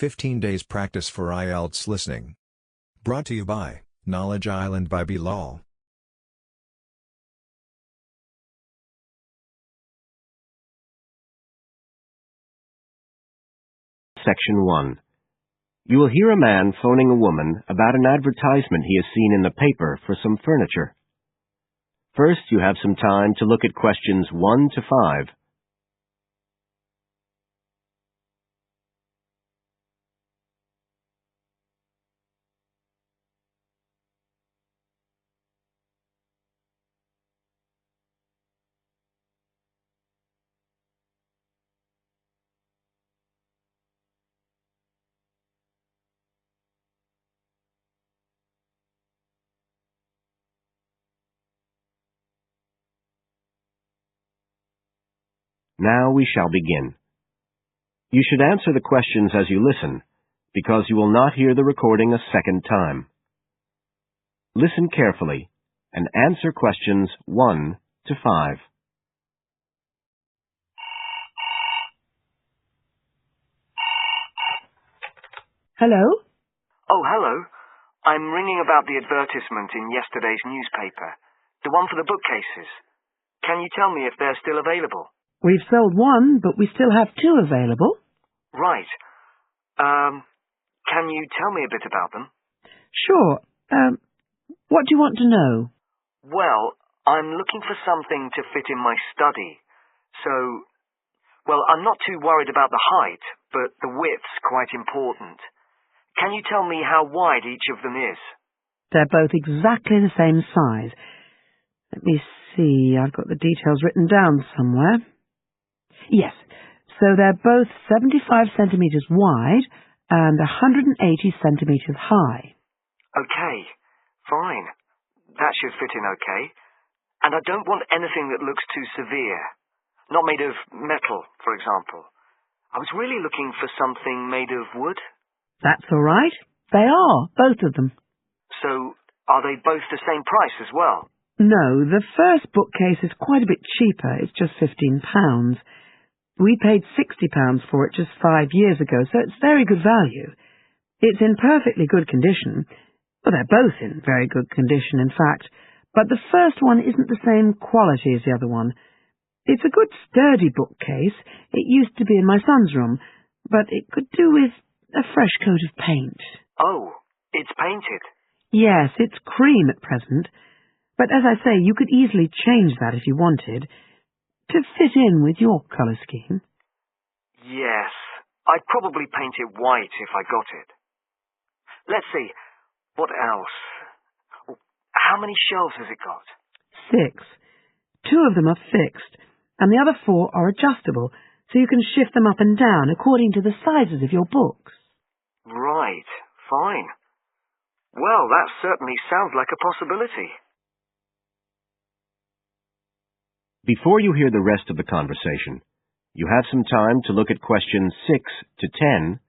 15 Days Practice for IELTS Listening. Brought to you by Knowledge Island by Bilal. Section 1. You will hear a man phoning a woman about an advertisement he has seen in the paper for some furniture. First, you have some time to look at questions 1 to 5. Now we shall begin. You should answer the questions as you listen, because you will not hear the recording a second time. Listen carefully and answer questions 1 to 5. Hello? Oh, hello. I'm ringing about the advertisement in yesterday's newspaper, the one for the bookcases. Can you tell me if they're still available? We've sold one, but we still have 2 available. Right. Can you tell me a bit about them? Sure. What do you want to know? Well, I'm looking for something to fit in my study. I'm not too worried about the height, but the width's quite important. Can you tell me how wide each of them is? They're both exactly the same size. Let me see, I've got the details written down somewhere. Yes, so they're both 75 centimetres wide and 180 centimetres high. Okay, fine. That should fit in okay. And I don't want anything that looks too severe. Not made of metal, for example. I was really looking for something made of wood. That's all right. They are, both of them. So, are they both the same price as well? No, the first bookcase is quite a bit cheaper. It's just £15. We paid £60 for it just 5 years ago, so it's very good value. It's in perfectly good condition. Well, they're both in very good condition, in fact. But the first one isn't the same quality as the other one. It's a good sturdy bookcase. It used to be in my son's room, but it could do with a fresh coat of paint. Oh, it's painted? Yes, it's cream at present. But as I say, you could easily change that if you wanted, to fit in with your colour scheme. Yes, I'd probably paint it white if I got it. Let's see, what else? How many shelves has it got? 6. 2 of them are fixed, and the other 4 are adjustable, so you can shift them up and down according to the sizes of your books. Right, fine. Well, that certainly sounds like a possibility. Before you hear the rest of the conversation, you have some time to look at questions 6 to 10.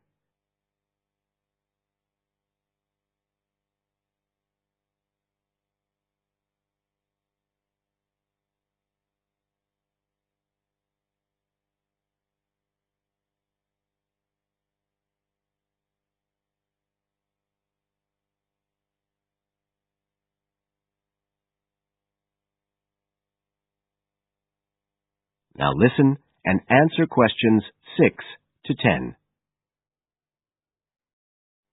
Now listen and answer questions 6 to 10.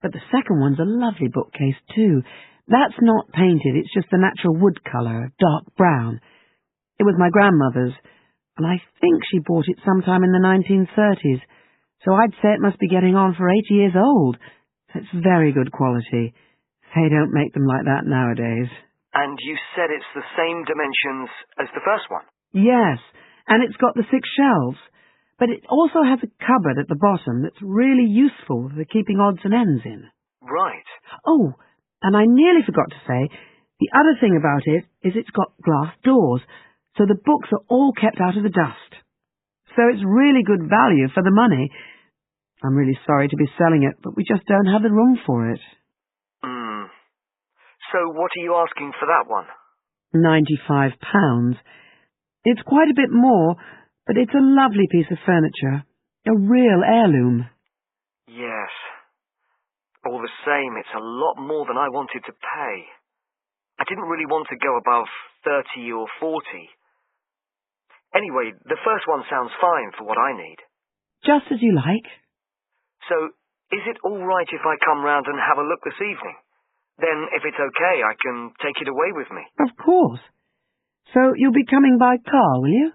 But the second one's a lovely bookcase too. That's not painted, it's just the natural wood colour, dark brown. It was my grandmother's, and I think she bought it sometime in the 1930s, so I'd say it must be getting on for 80 years old. It's very good quality. They don't make them like that nowadays. And you said it's the same dimensions as the first one? Yes, and it's got the 6 shelves. But it also has a cupboard at the bottom that's really useful for keeping odds and ends in. Right. Oh, and I nearly forgot to say, the other thing about it is it's got glass doors, so the books are all kept out of the dust. So it's really good value for the money. I'm really sorry to be selling it, but we just don't have the room for it. So what are you asking for that one? £95. It's quite a bit more, but it's a lovely piece of furniture. A real heirloom. Yes. All the same, it's a lot more than I wanted to pay. I didn't really want to go above 30 or 40. Anyway, the first one sounds fine for what I need. Just as you like. So, is it all right if I come round and have a look this evening? Then, if it's okay, I can take it away with me. Of course. So you'll be coming by car, will you?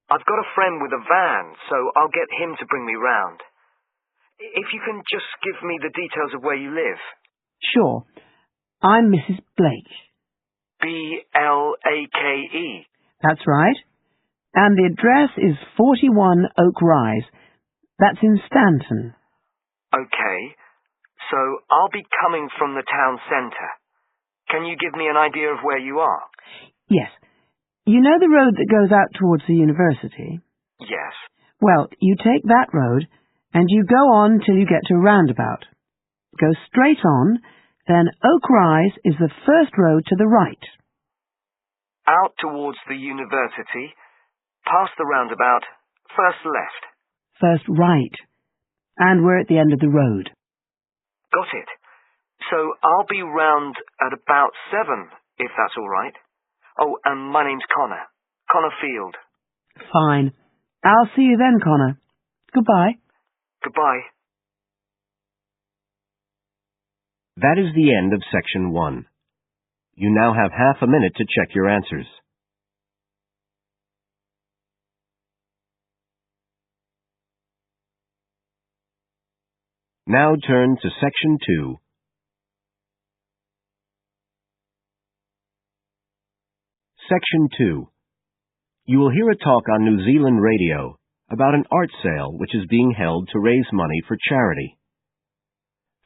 I've got a friend with a van, so I'll get him to bring me round. If you can just give me the details of where you live. Sure. I'm Mrs. Blake. B-L-A-K-E. That's right. And the address is 41 Oak Rise. That's in Stanton. Okay. So I'll be coming from the town centre. Can you give me an idea of where you are? Yes. You know the road that goes out towards the university? Yes. Well, you take that road, and you go on till you get to a roundabout. Go straight on, then Oak Rise is the first road to the right. Out towards the university, past the roundabout, first left. First right. And we're at the end of the road. Got it. So I'll be round at about 7, if that's all right. Oh, and my name's Connor. Connor Field. Fine. I'll see you then, Connor. Goodbye. Goodbye. That is the end of section 1. You now have half a minute to check your answers. Now turn to section 2. Section 2. You will hear a talk on New Zealand radio about an art sale which is being held to raise money for charity.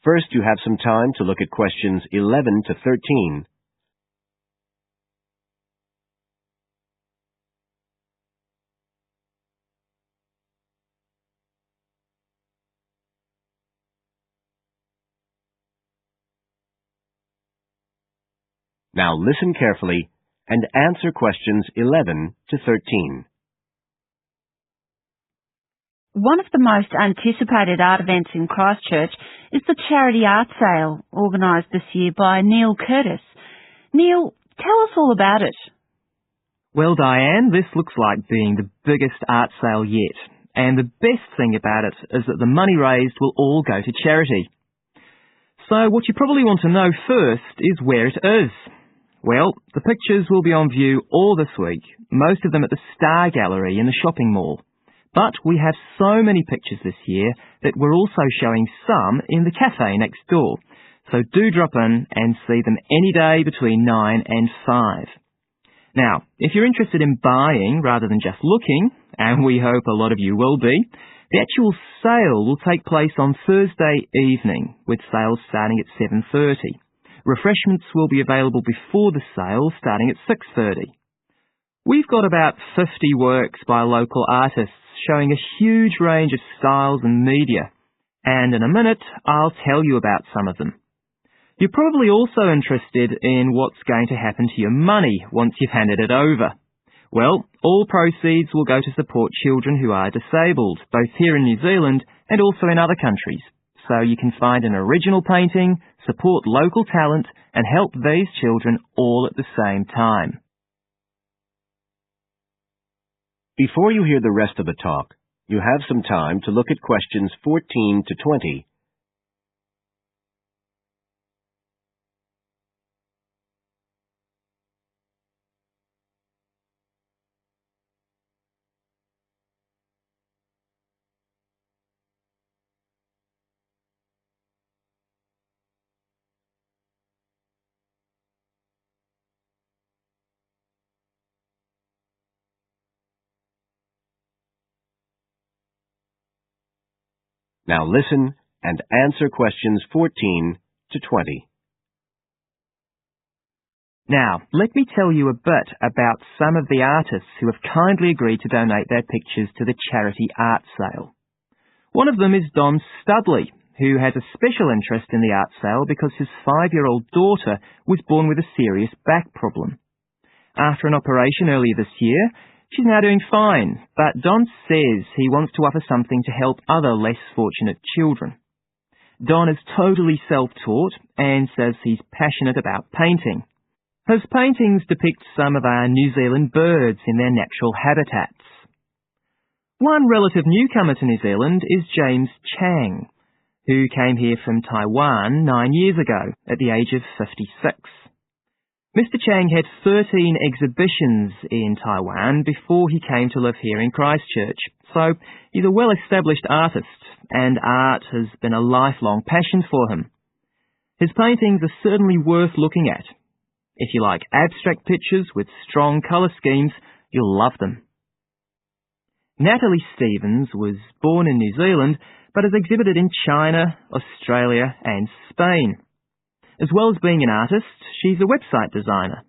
First, you have some time to look at questions 11 to 13. Now listen carefully and answer questions 11 to 13. One of the most anticipated art events in Christchurch is the charity art sale, organised this year by Neil Curtis. Neil, tell us all about it. Well, Diane, this looks like being the biggest art sale yet. And the best thing about it is that the money raised will all go to charity. So what you probably want to know first is where it is. Well, the pictures will be on view all this week, most of them at the Star Gallery in the shopping mall. But we have so many pictures this year that we're also showing some in the cafe next door. So do drop in and see them any day between 9 and 5. Now, if you're interested in buying rather than just looking, and we hope a lot of you will be, the actual sale will take place on Thursday evening, with sales starting at 7:30. Refreshments will be available before the sale, starting at 6:30. We've got about 50 works by local artists showing a huge range of styles and media, and in a minute I'll tell you about some of them. You're probably also interested in what's going to happen to your money once you've handed it over. Well, all proceeds will go to support children who are disabled, both here in New Zealand and also in other countries. So you can find an original painting, support local talent, and help these children all at the same time. Before you hear the rest of the talk, you have some time to look at questions 14 to 20. Now listen and answer questions 14 to 20. Now, let me tell you a bit about some of the artists who have kindly agreed to donate their pictures to the charity art sale. One of them is Don Studley, who has a special interest in the art sale because his 5-year-old daughter was born with a serious back problem. After an operation earlier this year, she's now doing fine, but Don says he wants to offer something to help other less fortunate children. Don is totally self-taught and says he's passionate about painting. His paintings depict some of our New Zealand birds in their natural habitats. One relative newcomer to New Zealand is James Chang, who came here from Taiwan 9 years ago at the age of 56. Mr. Chang had 13 exhibitions in Taiwan before he came to live here in Christchurch, so he's a well-established artist, and art has been a lifelong passion for him. His paintings are certainly worth looking at. If you like abstract pictures with strong colour schemes, you'll love them. Natalie Stevens was born in New Zealand, but has exhibited in China, Australia and Spain. As well as being an artist, she's a website designer.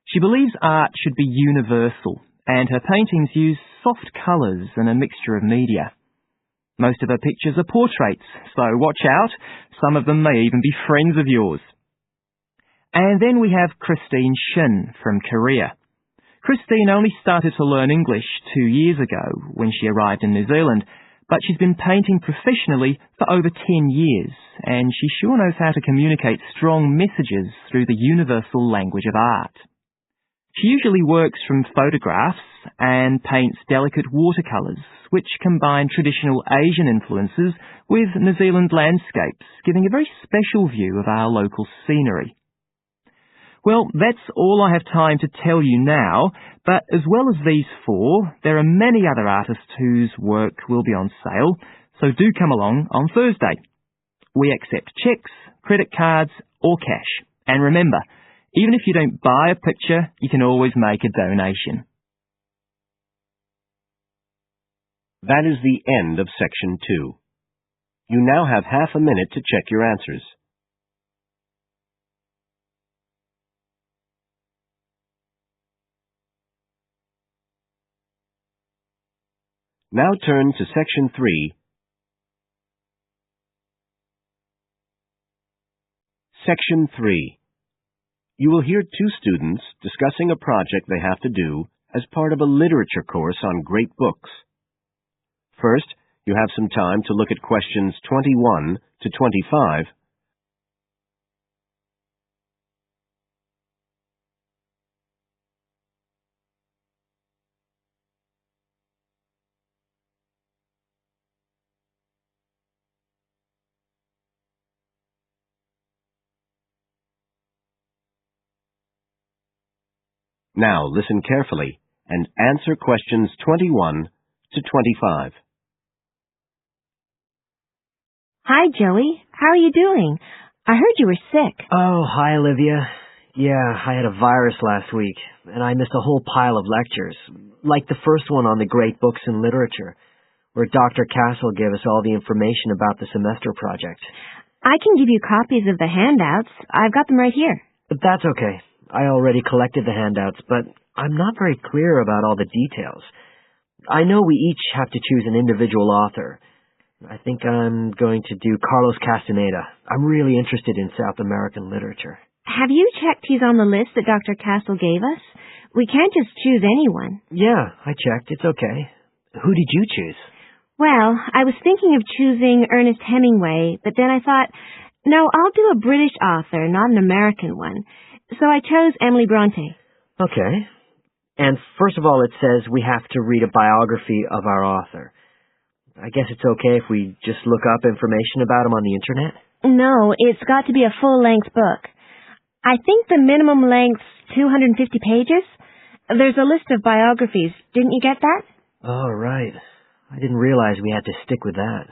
She believes art should be universal, and her paintings use soft colours and a mixture of media. Most of her pictures are portraits, so watch out, some of them may even be friends of yours. And then we have Christine Shin from Korea. Christine only started to learn English 2 years ago when she arrived in New Zealand, but she's been painting professionally for over 10 years, and she sure knows how to communicate strong messages through the universal language of art. She usually works from photographs and paints delicate watercolours, which combine traditional Asian influences with New Zealand landscapes, giving a very special view of our local scenery. Well, that's all I have time to tell you now, but as well as these four, there are many other artists whose work will be on sale, so do come along on Thursday. We accept cheques, credit cards or cash. And remember, even if you don't buy a picture, you can always make a donation. That is the end of Section 2. You now have half a minute to check your answers. Now turn to Section 3. Section 3. You will hear two students discussing a project they have to do as part of a literature course on great books. First, you have some time to look at questions 21 to 25. Now listen carefully and answer questions 21 to 25. Hi, Joey. How are you doing? I heard you were sick. Oh, hi, Olivia. Yeah, I had a virus last week, and I missed a whole pile of lectures, like the first one on the great books in literature, where Dr. Castle gave us all the information about the semester project. I can give you copies of the handouts. I've got them right here. But that's okay. I already collected the handouts, but I'm not very clear about all the details. I know we each have to choose an individual author. I think I'm going to do Carlos Castaneda. I'm really interested in South American literature. Have you checked he's on the list that Dr. Castle gave us? We can't just choose anyone. Yeah, I checked. It's okay. Who did you choose? Well, I was thinking of choosing Ernest Hemingway, but then I thought, no, I'll do a British author, not an American one. So I chose Emily Bronte. Okay. And first of all, it says we have to read a biography of our author. I guess it's okay if we just look up information about him on the internet? No, it's got to be a full-length book. I think the minimum length's 250 pages. There's a list of biographies. Didn't you get that? Oh, right. I didn't realize we had to stick with that.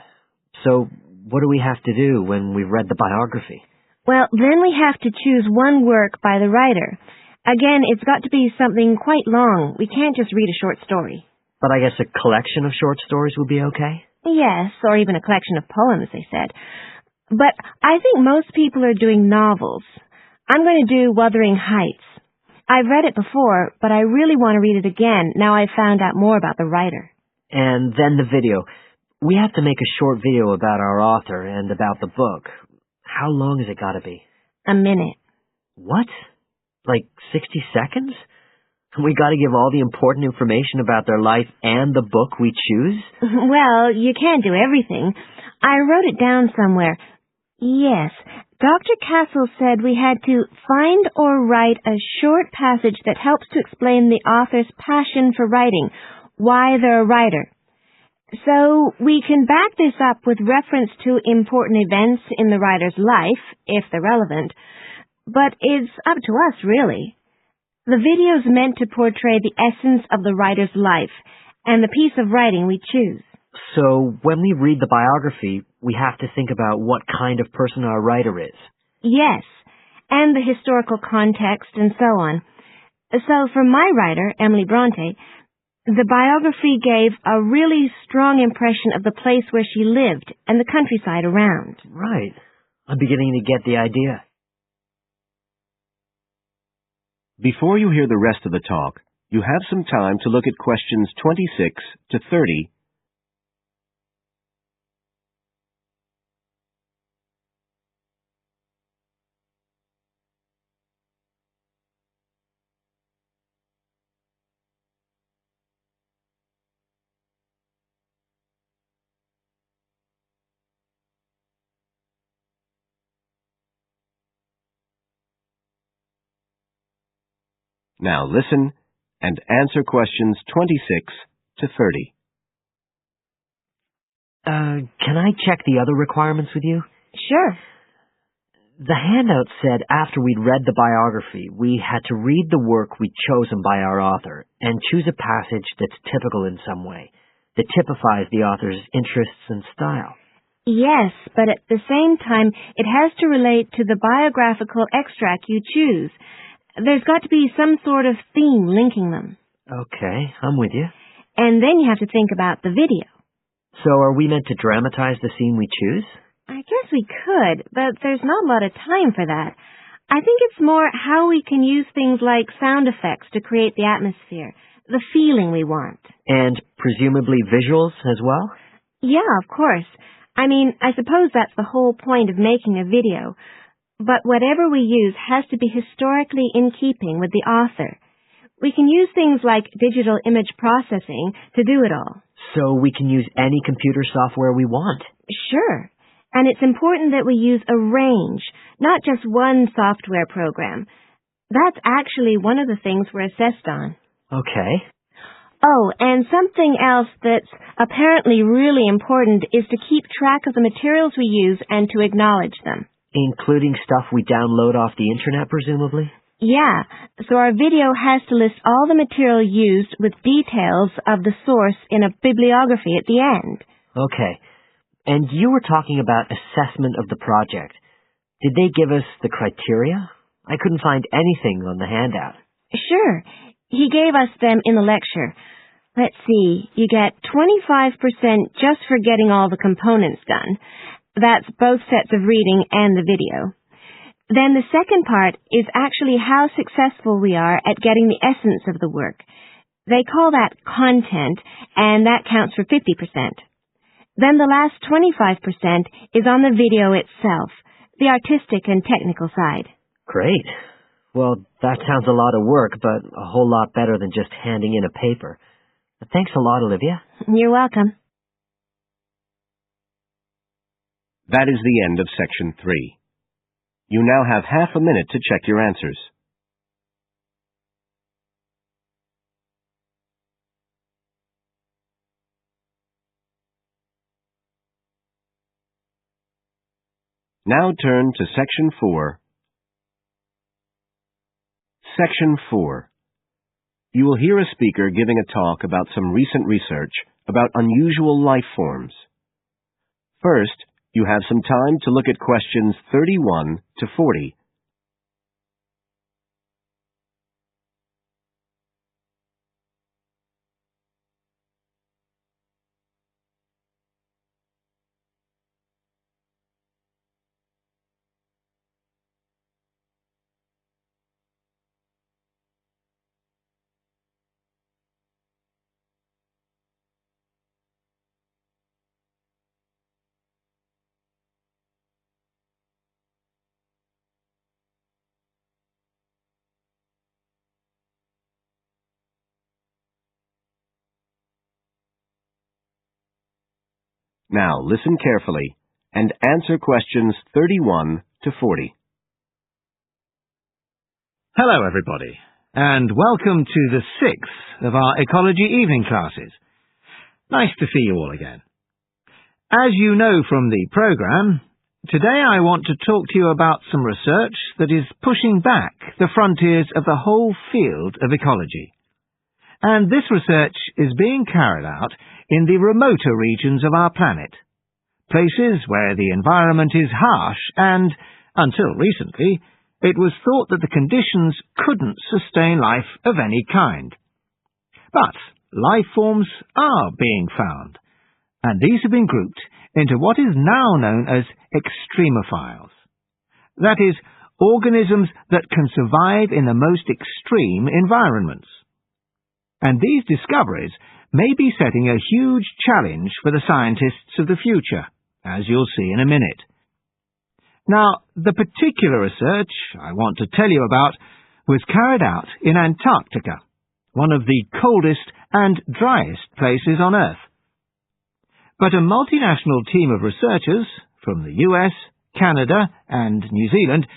So, what do we have to do when we've read the biography? Well, then we have to choose one work by the writer. Again, it's got to be something quite long. We can't just read a short story. But I guess a collection of short stories would be okay? Yes, or even a collection of poems, they said. But I think most people are doing novels. I'm going to do Wuthering Heights. I've read it before, but I really want to read it again now I've found out more about the writer. And then the video. We have to make a short video about our author and about the book. How long has it got to be? A minute. What? Like 60 seconds? We got to give all the important information about their life and the book we choose? Well, you can't do everything. I wrote it down somewhere. Yes, Dr. Castle said we had to find or write a short passage that helps to explain the author's passion for writing, why they're a writer. So we can back this up with reference to important events in the writer's life, if they're relevant. But it's up to us, really. The video's meant to portray the essence of the writer's life and the piece of writing we choose. So when we read the biography, we have to think about what kind of person our writer is. Yes, and the historical context and so on. So for my writer, Emily Bronte, the biography gave a really strong impression of the place where she lived and the countryside around. Right. I'm beginning to get the idea. Before you hear the rest of the talk, you have some time to look at questions 26 to 30. Now listen and answer questions 26 to 30. Can I check the other requirements with you? Sure. The handout said after we'd read the biography, we had to read the work we'd chosen by our author and choose a passage that's typical in some way, that typifies the author's interests and style. Yes, but at the same time, it has to relate to the biographical extract you choose. There's got to be some sort of theme linking them. Okay, I'm with you. And then you have to think about the video. So are we meant to dramatize the scene we choose? I guess we could, but there's not a lot of time for that. I think it's more how we can use things like sound effects to create the atmosphere, the feeling we want. And presumably visuals as well? Yeah, of course. I mean, I suppose that's the whole point of making a video. But whatever we use has to be historically in keeping with the author. We can use things like digital image processing to do it all. So we can use any computer software we want? Sure. And it's important that we use a range, not just one software program. That's actually one of the things we're assessed on. Okay. Oh, and something else that's apparently really important is to keep track of the materials we use and to acknowledge them. Including stuff we download off the internet, presumably? Yeah, so our video has to list all the material used with details of the source in a bibliography at the end. Okay. And you were talking about assessment of the project. Did they give us the criteria? I couldn't find anything on the handout. Sure. He gave us them in the lecture. Let's see, you get 25% just for getting all the components done. That's both sets of reading and the video. Then the second part is actually how successful we are at getting the essence of the work. They call that content, and that counts for 50%. Then the last 25% is on the video itself, the artistic and technical side. Great. Well, that sounds a lot of work, but a whole lot better than just handing in a paper. Thanks a lot, Olivia. You're welcome. That is the end of section 3. You now have half a minute to check your answers. Now turn to section 4. Section 4. You will hear a speaker giving a talk about some recent research about unusual life forms. First, you have some time to look at questions 31 to 40. Now listen carefully and answer questions 31 to 40. Hello everybody, and welcome to the 6th of our ecology evening classes. Nice to see you all again. As you know from the programme, today I want to talk to you about some research that is pushing back the frontiers of the whole field of ecology. And this research is being carried out in the remoter regions of our planet, places where the environment is harsh and, until recently, it was thought that the conditions couldn't sustain life of any kind. But life forms are being found, and these have been grouped into what is now known as extremophiles. That is, organisms that can survive in the most extreme environments. And these discoveries may be setting a huge challenge for the scientists of the future, as you'll see in a minute. Now, the particular research I want to tell you about was carried out in Antarctica, one of the coldest and driest places on Earth. But a multinational team of researchers from the US, Canada, and New Zealand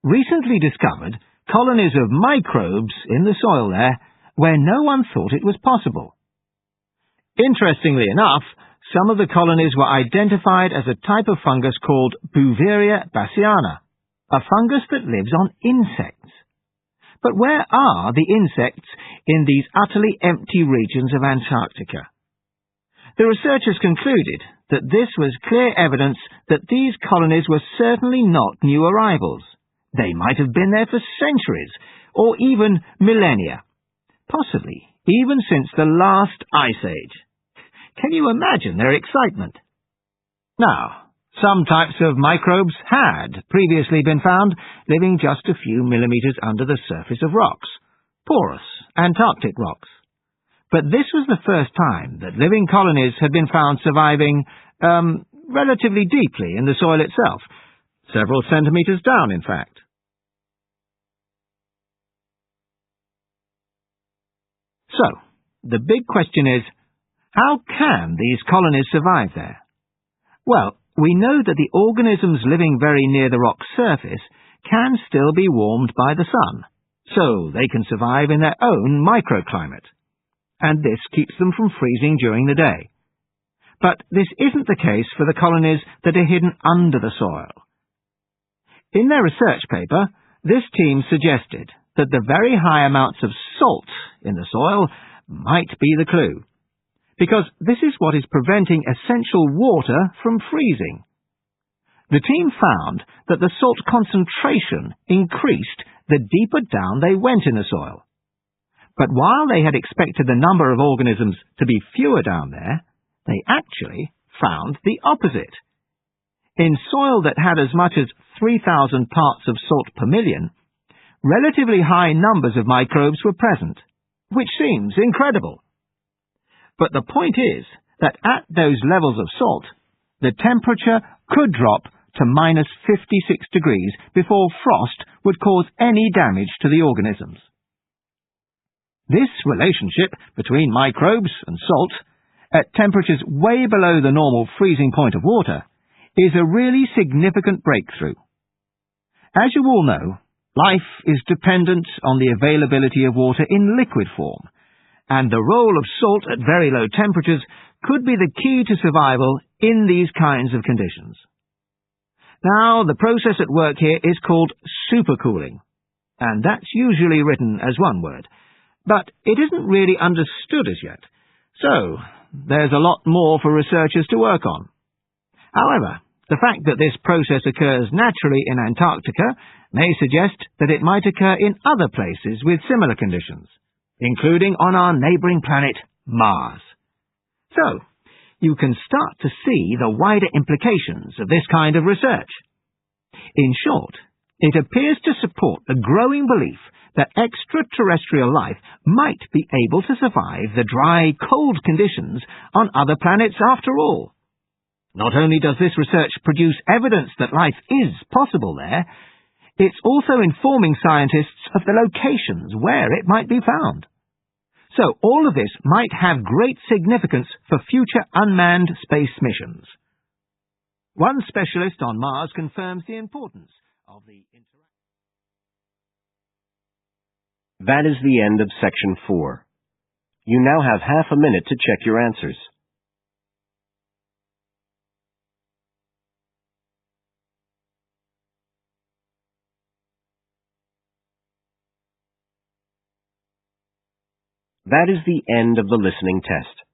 recently discovered colonies of microbes in the soil there where no one thought it was possible. Interestingly enough, some of the colonies were identified as a type of fungus called Bouveria bassiana, a fungus that lives on insects. But where are the insects in these utterly empty regions of Antarctica? The researchers concluded that this was clear evidence that these colonies were certainly not new arrivals. They might have been there for centuries, or even millennia, possibly even since the last ice age. Can you imagine their excitement? Now, some types of microbes had previously been found living just a few millimeters under the surface of rocks, porous Antarctic rocks. But this was the first time that living colonies had been found surviving relatively deeply in the soil itself, several centimeters down, in fact. So, the big question is, how can these colonies survive there? Well, we know that the organisms living very near the rock's surface can still be warmed by the sun, so they can survive in their own microclimate, and this keeps them from freezing during the day. But this isn't the case for the colonies that are hidden under the soil. In their research paper, this team suggested that the very high amounts of salt in the soil might be the clue, because this is what is preventing essential water from freezing. The team found that the salt concentration increased the deeper down they went in the soil. But while they had expected the number of organisms to be fewer down there, they actually found the opposite. In soil that had as much as 3,000 parts of salt per million, relatively high numbers of microbes were present, which seems incredible. But the point is that at those levels of salt, the temperature could drop to minus 56 degrees before frost would cause any damage to the organisms. This relationship between microbes and salt, at temperatures way below the normal freezing point of water, is a really significant breakthrough. As you all know, life is dependent on the availability of water in liquid form, and the role of salt at very low temperatures could be the key to survival in these kinds of conditions. Now, the process at work here is called supercooling, and that's usually written as one word, but it isn't really understood as yet, so there's a lot more for researchers to work on. However, the fact that this process occurs naturally in Antarctica may suggest that it might occur in other places with similar conditions, including on our neighbouring planet, Mars. So, you can start to see the wider implications of this kind of research. In short, it appears to support the growing belief that extraterrestrial life might be able to survive the dry, cold conditions on other planets after all. Not only does this research produce evidence that life is possible there, it's also informing scientists of the locations where it might be found. So all of this might have great significance for future unmanned space missions. One specialist on Mars confirms the importance of the interaction. That is the end of Section 4. You now have half a minute to check your answers. That is the end of the listening test.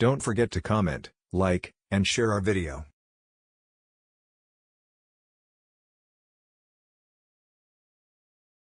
Don't forget to comment, like, and share our video.